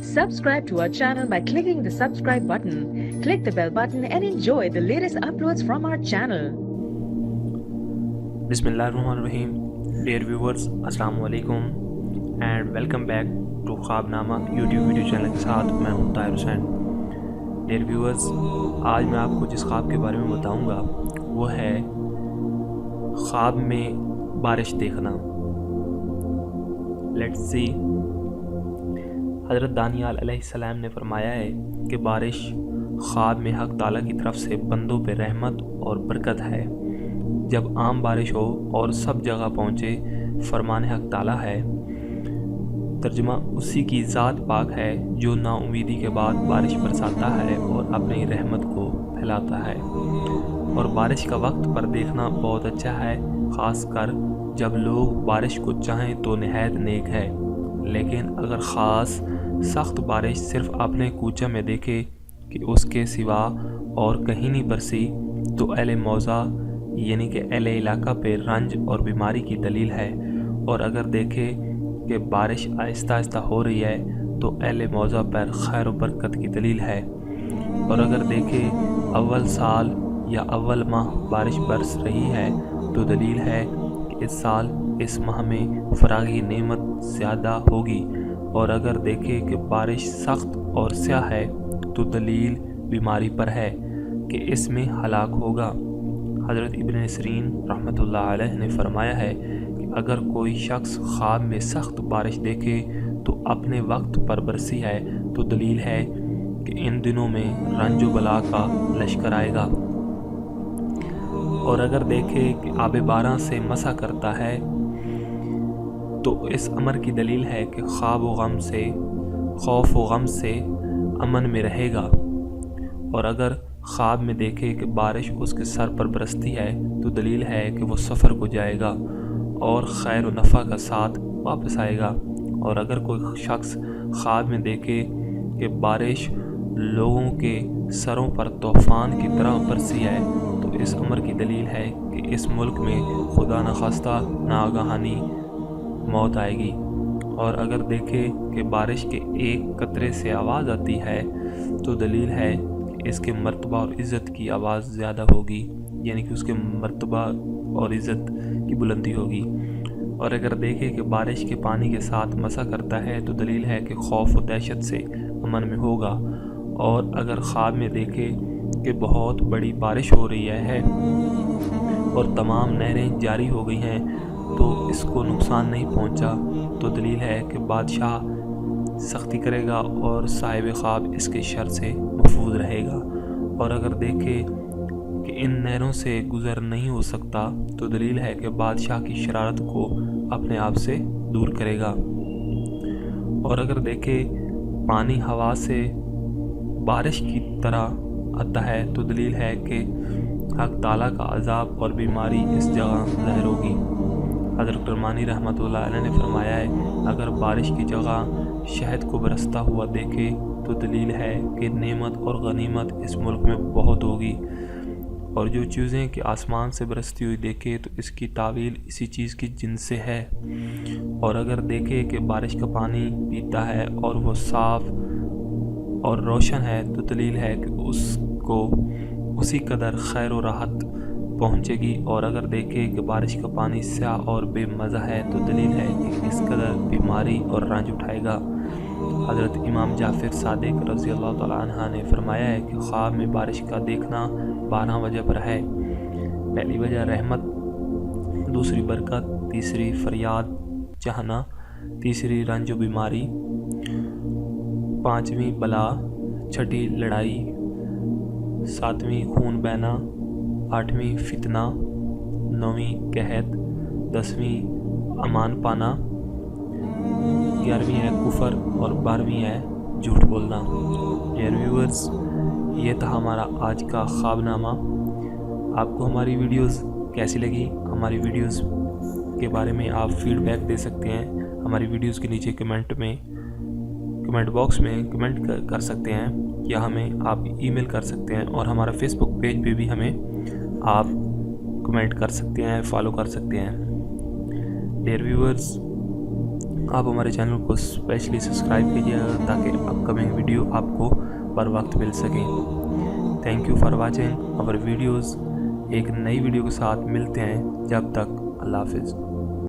Subscribe to our channel by clicking the subscribe button. Click the bell button and enjoy the latest uploads from our channel. Bismillahirrahmanirrahim. Dear viewers, Assalamu alaikum and welcome back to ख्वाबनामा YouTube video channel के साथ मैं हूं Tahir Hussain. Dear viewers, आज मैं आपको जिस ख्वाब के बारे में बताऊंगा वो है ख्वाब में बारिश देखना। Let's see। हज़रत दानियाल अलैहिस्सलाम ने फरमाया है कि बारिश ख्वाब में हक़ ताला की तरफ से बंदों पे रहमत और बरकत है। जब आम बारिश हो और सब जगह पहुँचे फरमान हक़ ताला है। तर्जुमा उसी की ज़ात पाक है जो नाउमीदी के बाद बारिश बरसाता है और अपनी रहमत को फैलाता है। और बारिश का वक्त पर देखना बहुत अच्छा है, ख़ास कर जब लोग बारिश को चाहें तो नहायत नेक है। लेकिन अगर ख़ास सख्त बारिश सिर्फ़ अपने कूचा में देखे कि उसके सिवा और कहीं नहीं बरसी तो अहले मौज़ा यानी कि अहले इलाका पे रंज और बीमारी की दलील है। और अगर देखे कि बारिश आहिस्ता आहिस्ता हो रही है तो अहले मौज़ा पर खैर व बरकत की दलील है। और अगर देखे अव्वल साल या अव्वल माह बारिश बरस रही है तो दलील है कि इस साल इस माह में फरागी नेमत ज़्यादा होगी। और अगर देखे कि बारिश सख्त और स्याह है तो दलील बीमारी पर है कि इसमें हलाक होगा। हज़रत इब्न सिरीन रहमतुल्लाह अलैह ने फरमाया है कि अगर कोई शख्स ख्वाब में सख्त बारिश देखे तो अपने वक्त पर बरसी है तो दलील है कि इन दिनों में रंजो बला का लश्कर आएगा। और अगर देखे कि आब बारां से मसा करता है तो इस अमर की दलील है कि ख्वाब व गम से खौफ व गम से अमन में रहेगा। और अगर ख्वाब में देखे कि बारिश उसके सर पर बरसती है तो दलील है कि वो सफ़र को जाएगा और खैर व नफ़ा का साथ वापस आएगा। और अगर कोई शख्स ख्वाब में देखे कि बारिश लोगों के सरों पर तूफ़ान की तरह बरसी है तो इस अमर की दलील है कि इस मुल्क में खुदा न खास्ता नागहानी मौत आएगी। और अगर देखे कि बारिश के एक कतरे से आवाज़ आती है तो दलील है कि इसके मर्तबा और इज़्ज़त की आवाज़ ज़्यादा होगी, यानी कि उसके मर्तबा और इज़्ज़त की बुलंदी होगी। और अगर देखे कि बारिश के पानी के साथ मसा करता है तो दलील है कि खौफ व दहशत से अमन में होगा। और अगर ख्वाब में देखे कि बहुत बड़ी बारिश हो रही है और तमाम नहरें जारी हो गई हैं तो इसको नुकसान नहीं पहुंचा तो दलील है कि बादशाह सख्ती करेगा और साहिब ख्वाब इसके शर से महफूज रहेगा। और अगर देखे कि इन नहरों से गुज़र नहीं हो सकता तो दलील है कि बादशाह की शरारत को अपने आप से दूर करेगा। और अगर देखे पानी हवा से बारिश की तरह आता है तो दलील है कि हक़ ताला का अज़ाब और बीमारी इस जगह ज़ाहिर होगी। हज़रत करमानी रहमतुल्लाह अलैह ने फरमाया है अगर बारिश की जगह शहद को बरसता हुआ देखे तो दलील है कि नेमत और गनीमत इस मुल्क में बहुत होगी। और जो चीज़ें कि आसमान से बरसती हुई देखे तो इसकी तावील इसी चीज़ की जिन्स से है। और अगर देखे कि बारिश का पानी पीता है और वो साफ़ और रोशन है तो दलील है कि उसको उसी कदर खैर व राहत पहुँचेगी। और अगर देखे कि बारिश का पानी स्याह और बेमज़ा है तो दलील है कि इस कदर बीमारी और रंज उठाएगा। हज़रत इमाम जाफ़र सादिक रज़ी अल्लाह तआला अन्हा ने फरमाया है कि ख्वाब में बारिश का देखना 12 वजह पर है। पहली वजह रहमत, दूसरी बरकत, तीसरी फरियाद चाहना, तीसरी रंज व बीमारी, पाँचवीं बला, छठी लड़ाई, सातवीं खून बहना, आठवीं फितना, नौवीं कहत, 10वीं अमान पाना, 11वीं है कुफर और 12वीं है झूठ बोलना। डियर व्यूअर्स, ये था हमारा आज का ख्वाबनामा। आपको हमारी वीडियोस कैसी लगी? हमारी वीडियोस के बारे में आप फीडबैक दे सकते हैं। हमारी वीडियोस के नीचे कमेंट बॉक्स में कमेंट कर सकते हैं या हमें आप ईमेल कर सकते हैं। और हमारा फेसबुक पेज पे भी हमें आप कमेंट कर सकते हैं, फॉलो कर सकते हैं। डियर व्यूअर्स, आप हमारे चैनल को स्पेशली सब्सक्राइब कीजिएगा ताकि अपकमिंग वीडियो आपको पर वक्त मिल सकें। Thank you for watching our videos. एक नई वीडियो के साथ मिलते हैं, जब तक अल्लाह हाफिज़।